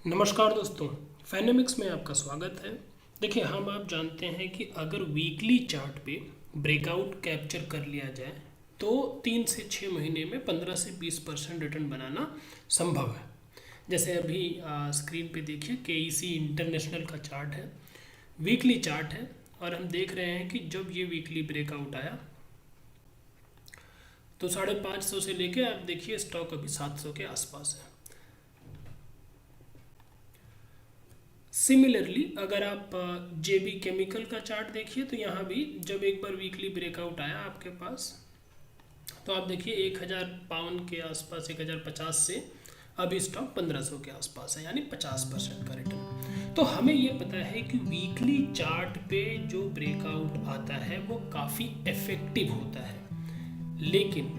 नमस्कार दोस्तों, फाइनेमिक्स में आपका स्वागत है। देखिए, हम आप जानते हैं कि अगर वीकली चार्ट पे ब्रेकआउट कैप्चर कर लिया जाए तो 3 से 6 महीने में 15 से 20% रिटर्न बनाना संभव है। जैसे अभी स्क्रीन पे देखिए, केईसी इंटरनेशनल का चार्ट है, वीकली चार्ट है, और हम देख रहे हैं कि जब ये वीकली ब्रेकआउट आया तो 550 से लेके आप देखिए स्टॉक अभी 700 के आसपास है। सिमिलरली अगर आप जेबी केमिकल का चार्ट देखिए तो यहाँ भी जब एक बार वीकली ब्रेकआउट आया आपके पास तो आप देखिए 1052 के आसपास, 1050 से अभी स्टॉक 1500 के आसपास है, यानी 50% का रिटर्न। तो हमें ये पता है कि वीकली चार्ट पे जो ब्रेकआउट आता है वो काफ़ी इफेक्टिव होता है, लेकिन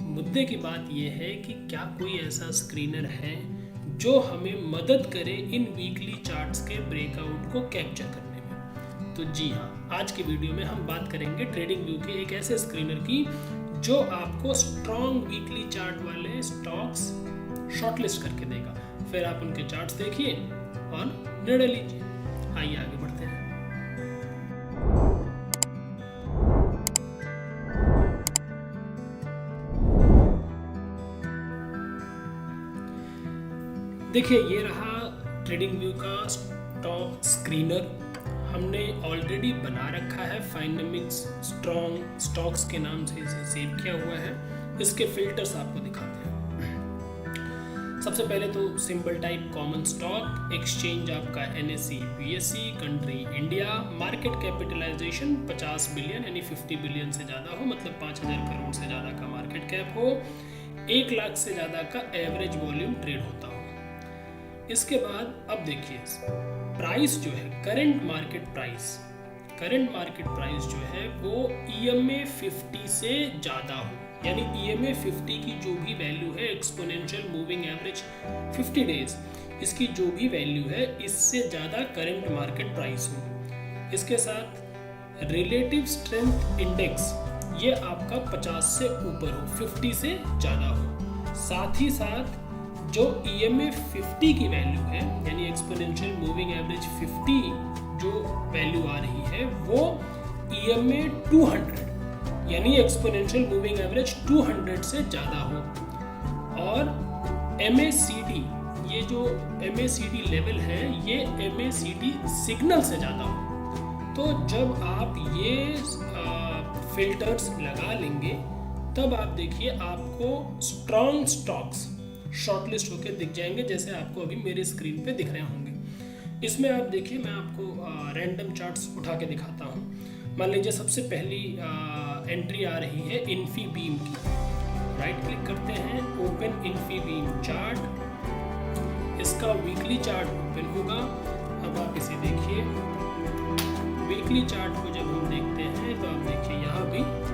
मुद्दे की बात यह है कि क्या कोई ऐसा स्क्रीनर है जो हमें मदद करे इन वीकली चार्ट्स के ब्रेकआउट को कैप्चर करने में। तो जी हाँ, आज के वीडियो में हम बात करेंगे ट्रेडिंग व्यू के एक ऐसे स्क्रीनर की जो आपको स्ट्रॉन्ग वीकली चार्ट वाले स्टॉक्स शॉर्टलिस्ट करके देगा। फिर आप उनके चार्ट्स देखिए और निर्णय लीजिए। आइए आगे बढ़ते हैं। देखिए, ये रहा ट्रेडिंग व्यू का स्टॉक स्क्रीनर। हमने ऑलरेडी बना रखा है, फाइनेमिक्स स्ट्रॉन्ग स्टॉक्स के नाम से इसे सेव किया हुआ है। इसके फिल्टर्स आपको दिखाते हैं। सबसे पहले तो symbol type common stock, exchange आपका NSE BSE, country India, market capitalisation 50 billion यानी 50 बिलियन से ज़्यादा हो, मतलब 5000 करोड़ से ज़्यादा का मार्केट कैप हो, 1 लाख से ज़्यादा का एवरेज वॉल्यूम ट्रेड होता हो। इसके बाद अब देखिए, प्राइस जो है करंट मार्केट प्राइस जो है वो EMA 50 से ज़्यादा हो, यानी EMA 50 की जो भी वैल्यू है, एक्सपोनेंशियल मूविंग एवरेज 50 डेज, इसकी जो भी वैल्यू है इससे ज़्यादा करंट मार्केट प्राइस हो। इसके साथ रिलेटिव स्ट्रेंथ इंडेक्स ये आपका 50 से ऊपर हो, 50 से ज़्यादा हो। साथ ही साथ जो EMA 50 की वैल्यू है, यानी एक्सपोनेंशियल मूविंग एवरेज 50 जो वैल्यू आ रही है वो EMA 200 यानी एक्सपोनेंशियल मूविंग एवरेज 200 से ज़्यादा हो। और MACD, ये जो MACD लेवल है ये MACD सिग्नल से ज़्यादा हो। तो जब आप ये फिल्टर्स लगा लेंगे तब आप देखिए आपको स्ट्रॉन्ग स्टॉक्स शॉर्टलिस्ट होके दिख जाएंगे, जैसे आपको अभी मेरे स्क्रीन पे दिख रहे होंगे। इसमें आप देखिए, मैं आपको रैंडम चार्ट्स उठा के दिखाता हूँ। मान लीजिए सबसे पहली एंट्री आ रही है इन्फीबीम की। राइट क्लिक करते हैं, ओपन इन्फीबीम चार्ट। इसका वीकली चार्ट ओपन होगा। अब आप इसे देखिए, वीकली चार्ट को जब हम देखते हैं तो आप देखिए यहाँ भी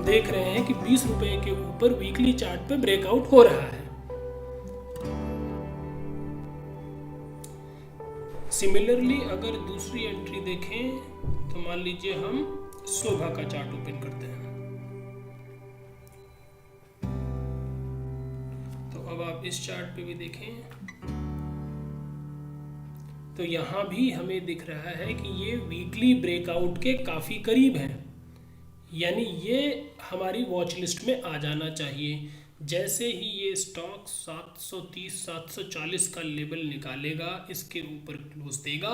देख रहे हैं कि 20 रुपए के ऊपर वीकली चार्ट पे ब्रेकआउट हो रहा है। सिमिलरली अगर दूसरी एंट्री देखें तो मान लीजिए हम शोभा का चार्ट ओपन करते हैं। तो अब आप इस चार्ट पे भी देखें तो यहां भी हमें दिख रहा है कि ये वीकली ब्रेकआउट के काफी करीब है, यानी ये हमारी वॉच लिस्ट में आ जाना चाहिए। जैसे ही ये स्टॉक 730 740 का लेवल निकालेगा, इसके ऊपर क्लोज देगा,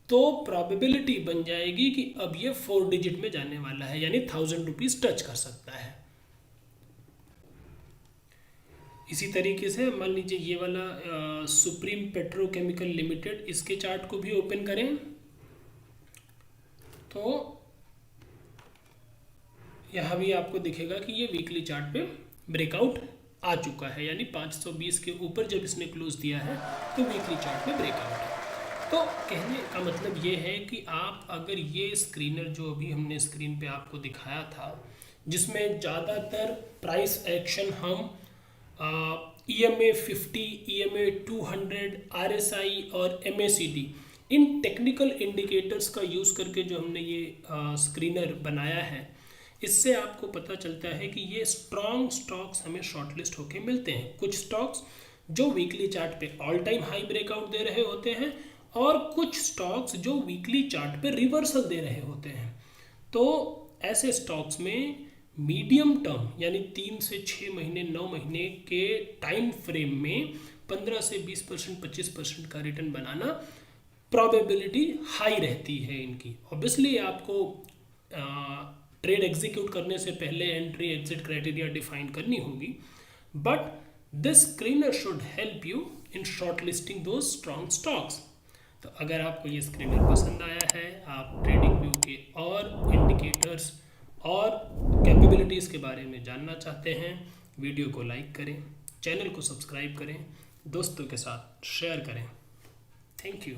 तो प्रोबेबिलिटी बन जाएगी कि अब ये 4 डिजिट में जाने वाला है, यानी 1000 रुपीज टच कर सकता है। इसी तरीके से मान लीजिए ये वाला सुप्रीम पेट्रोकेमिकल लिमिटेड, इसके चार्ट को भी ओपन करें तो यहाँ भी आपको दिखेगा कि ये वीकली चार्ट पे ब्रेकआउट आ चुका है, यानी 520 के ऊपर जब इसने क्लोज दिया है तो वीकली चार्ट पे ब्रेकआउट है। तो कहने का मतलब ये है कि आप अगर ये स्क्रीनर जो अभी हमने स्क्रीन पे आपको दिखाया था, जिसमें ज़्यादातर प्राइस एक्शन हम EMA 50, EMA 200, RSI और MACD, इन टेक्निकल इंडिकेटर्स का यूज़ करके जो हमने ये स्क्रीनर बनाया है, इससे आपको पता चलता है कि ये स्ट्रॉन्ग स्टॉक्स हमें शॉर्टलिस्ट होके मिलते हैं। कुछ स्टॉक्स जो वीकली चार्ट पे ऑल टाइम हाई ब्रेकआउट दे रहे होते हैं और कुछ स्टॉक्स जो वीकली चार्ट पे रिवर्सल दे रहे होते हैं। तो ऐसे स्टॉक्स में मीडियम टर्म यानी 3 से 6 महीने 9 महीने के टाइम फ्रेम में 15 से 20% 25% का रिटर्न बनाना प्रोबेबिलिटी हाई रहती है इनकी। ऑब्वियसली आपको ट्रेड एग्जीक्यूट करने से पहले एंट्री एग्जिट क्राइटेरिया डिफाइन करनी होगी, but this screener should help you in short listing दो स्ट्रॉन्ग स्टॉक्स। तो अगर आपको ये स्क्रीनर पसंद आया है, आप ट्रेडिंग व्यू के और इंडिकेटर्स और कैपेबिलिटीज़ के बारे में जानना चाहते हैं, वीडियो को लाइक करें, चैनल को सब्सक्राइब करें, दोस्तों के साथ शेयर करें। Thank you.